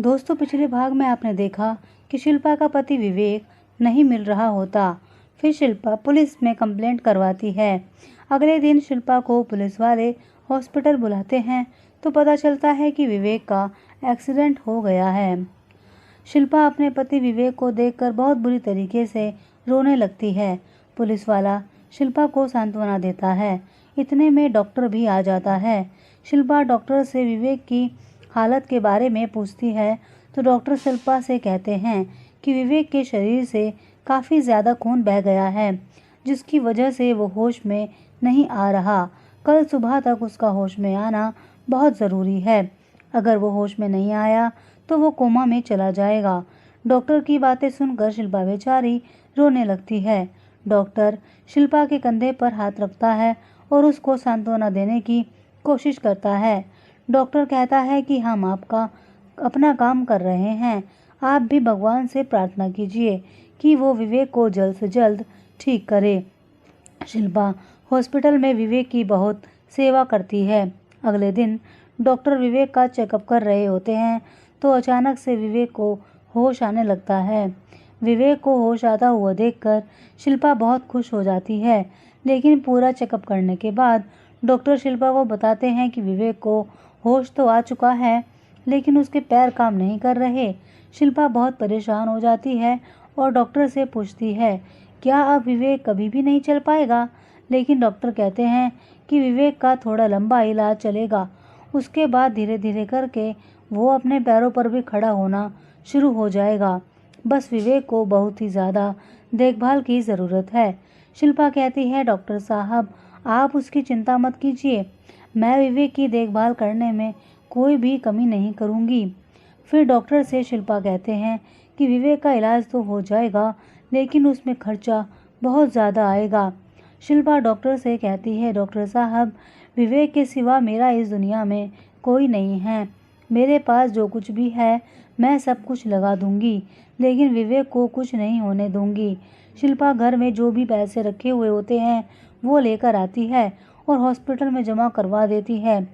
दोस्तों, पिछले भाग में आपने देखा कि शिल्पा का पति विवेक नहीं मिल रहा होता। फिर शिल्पा पुलिस में कंप्लेंट करवाती है। अगले दिन शिल्पा को पुलिस वाले हॉस्पिटल बुलाते हैं तो पता चलता है कि विवेक का एक्सीडेंट हो गया है। शिल्पा अपने पति विवेक को देखकर बहुत बुरी तरीके से रोने लगती है। पुलिस वाला शिल्पा को सांत्वना देता है। इतने में डॉक्टर भी आ जाता है। शिल्पा डॉक्टर से विवेक की हालत के बारे में पूछती है तो डॉक्टर शिल्पा से कहते हैं कि विवेक के शरीर से काफ़ी ज़्यादा खून बह गया है, जिसकी वजह से वो होश में नहीं आ रहा। कल सुबह तक उसका होश में आना बहुत ज़रूरी है। अगर वो होश में नहीं आया तो वो कोमा में चला जाएगा। डॉक्टर की बातें सुनकर शिल्पा बेचारी रोने लगती है। डॉक्टर शिल्पा के कंधे पर हाथ रखता है और उसको सांत्वना देने की कोशिश करता है। डॉक्टर कहता है कि हम अपना काम कर रहे हैं, आप भी भगवान से प्रार्थना कीजिए कि वो विवेक को जल्द से जल्द ठीक करे। शिल्पा हॉस्पिटल में विवेक की बहुत सेवा करती है। अगले दिन डॉक्टर विवेक का चेकअप कर रहे होते हैं तो अचानक से विवेक को होश आने लगता है। विवेक को होश आता हुआ देखकर शिल्पा बहुत खुश हो जाती है, लेकिन पूरा चेकअप करने के बाद डॉक्टर शिल्पा को बताते हैं कि विवेक को होश तो आ चुका है, लेकिन उसके पैर काम नहीं कर रहे। शिल्पा बहुत परेशान हो जाती है और डॉक्टर से पूछती है, क्या अब विवेक कभी भी नहीं चल पाएगा? लेकिन डॉक्टर कहते हैं कि विवेक का थोड़ा लंबा इलाज चलेगा, उसके बाद धीरे धीरे करके वो अपने पैरों पर भी खड़ा होना शुरू हो जाएगा। बस विवेक को बहुत ही ज़्यादा देखभाल की ज़रूरत है। शिल्पा कहती है, डॉक्टर साहब, आप उसकी चिंता मत कीजिए, मैं विवेक की देखभाल करने में कोई भी कमी नहीं करूँगी। फिर डॉक्टर से शिल्पा कहते हैं कि विवेक का इलाज तो हो जाएगा, लेकिन उसमें खर्चा बहुत ज़्यादा आएगा। शिल्पा डॉक्टर से कहती है, डॉक्टर साहब, विवेक के सिवा मेरा इस दुनिया में कोई नहीं है। मेरे पास जो कुछ भी है मैं सब कुछ लगा दूंगी, लेकिन विवेक को कुछ नहीं होने दूंगी। शिल्पा घर में जो भी पैसे रखे हुए होते हैं वो लेकर आती है और हॉस्पिटल में जमा करवा देती है।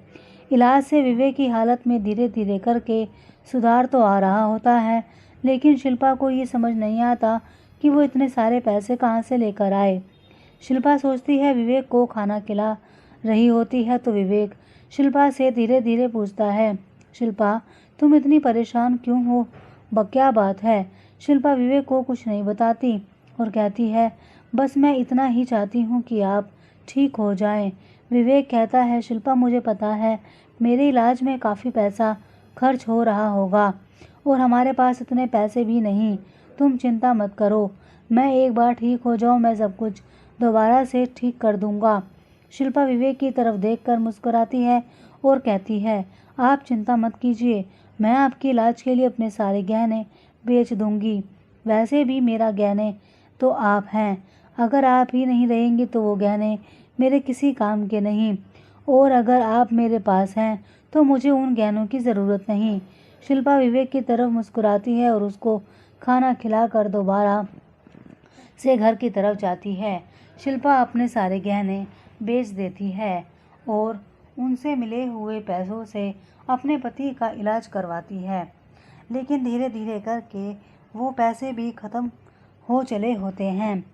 इलाज से विवेक की हालत में धीरे धीरे करके सुधार तो आ रहा होता है, लेकिन शिल्पा को ये समझ नहीं आता कि वो इतने सारे पैसे कहाँ से लेकर आए। शिल्पा सोचती है विवेक को खाना खिला रही होती है तो विवेक शिल्पा से धीरे धीरे पूछता है, शिल्पा, तुम इतनी परेशान क्यों हो? क्या बात है? शिल्पा विवेक को कुछ नहीं बताती और कहती है, बस मैं इतना ही चाहती हूँ कि आप ठीक हो जाएं। विवेक कहता है, शिल्पा, मुझे पता है मेरे इलाज में काफ़ी पैसा खर्च हो रहा होगा और हमारे पास इतने पैसे भी नहीं। तुम चिंता मत करो, मैं एक बार ठीक हो जाऊँ मैं सब कुछ दोबारा से ठीक कर दूंगा। शिल्पा विवेक की तरफ देखकर मुस्कुराती है और कहती है, आप चिंता मत कीजिए, मैं आपके इलाज के लिए अपने सारे गहने बेच दूंगी। वैसे भी मेरा गहने तो आप हैं, अगर आप ही नहीं रहेंगे तो वो गहने मेरे किसी काम के नहीं, और अगर आप मेरे पास हैं तो मुझे उन गहनों की ज़रूरत नहीं। शिल्पा विवेक की तरफ मुस्कुराती है और उसको खाना खिलाकर दोबारा से घर की तरफ जाती है। शिल्पा अपने सारे गहने बेच देती है और उनसे मिले हुए पैसों से अपने पति का इलाज करवाती है, लेकिन धीरे धीरे करके वो पैसे भी ख़त्म हो चले होते हैं।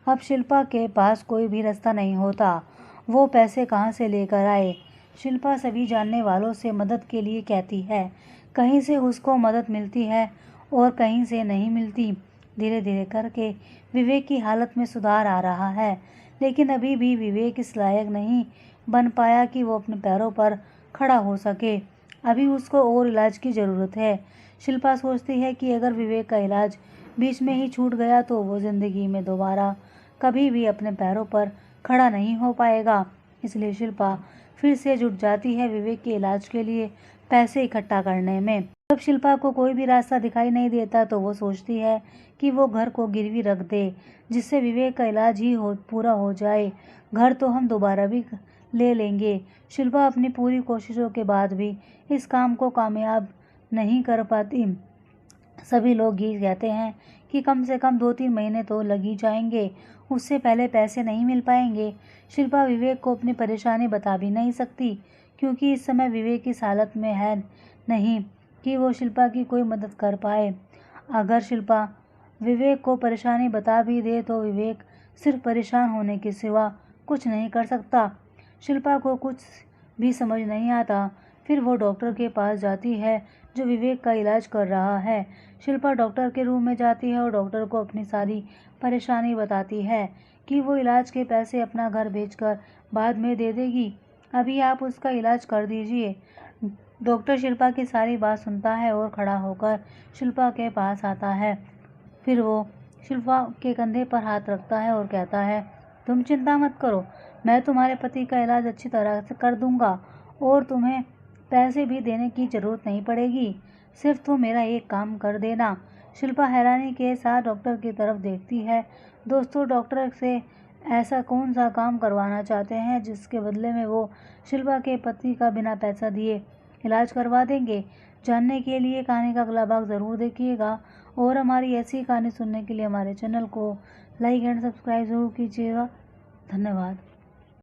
अब शिल्पा के पास कोई भी रास्ता नहीं होता, वो पैसे कहाँ से लेकर आए। शिल्पा सभी जानने वालों से मदद के लिए कहती है, कहीं से उसको मदद मिलती है और कहीं से नहीं मिलती। धीरे धीरे करके विवेक की हालत में सुधार आ रहा है, लेकिन अभी भी विवेक इस लायक नहीं बन पाया कि वो अपने पैरों पर खड़ा हो सके। अभी उसको और इलाज की ज़रूरत है। शिल्पा सोचती है कि अगर विवेक का इलाज बीच में ही छूट गया तो वो ज़िंदगी में दोबारा कभी भी अपने पैरों पर खड़ा नहीं हो पाएगा। इसलिए शिल्पा फिर से जुट जाती है विवेक के इलाज के लिए पैसे इकट्ठा करने में। जब शिल्पा को कोई भी रास्ता दिखाई नहीं देता तो वो सोचती है कि वो घर को गिरवी रख दे, जिससे विवेक का इलाज ही पूरा हो जाए। घर तो हम दोबारा भी ले लेंगे। शिल्पा अपनी पूरी कोशिशों के बाद भी इस काम को कामयाब नहीं कर पाती। सभी लोग ये कहते हैं कि कम से कम 2-3 महीने तो लग ही जाएंगे, उससे पहले पैसे नहीं मिल पाएंगे। शिल्पा विवेक को अपनी परेशानी बता भी नहीं सकती, क्योंकि इस समय विवेक इस हालत में है नहीं। कि वो शिल्पा की कोई मदद कर पाए। अगर शिल्पा विवेक को परेशानी बता भी दे तो विवेक सिर्फ परेशान होने के सिवा कुछ नहीं कर सकता। शिल्पा को कुछ भी समझ नहीं आता। फिर वो डॉक्टर के पास जाती है जो विवेक का इलाज कर रहा है। शिल्पा डॉक्टर के रूम में जाती है और डॉक्टर को अपनी सारी परेशानी बताती है कि वो इलाज के पैसे अपना घर बेचकर बाद में दे देगी, अभी आप उसका इलाज कर दीजिए। डॉक्टर शिल्पा की सारी बात सुनता है और खड़ा होकर शिल्पा के पास आता है। फिर वो शिल्पा के कंधे पर हाथ रखता है और कहता है, तुम चिंता मत करो, मैं तुम्हारे पति का इलाज अच्छी तरह से कर दूंगा और तुम्हें पैसे भी देने की ज़रूरत नहीं पड़ेगी, सिर्फ तुम मेरा एक काम कर देना। शिल्पा हैरानी के साथ डॉक्टर की तरफ देखती है। दोस्तों, डॉक्टर से ऐसा कौन सा काम करवाना चाहते हैं जिसके बदले में वो शिल्पा के पति का बिना पैसा दिए इलाज करवा देंगे? जानने के लिए कहानी का अगला भाग ज़रूर देखिएगा और हमारी ऐसी कहानी सुनने के लिए हमारे चैनल को लाइक एंड सब्सक्राइब ज़रूर कीजिएगा। धन्यवाद।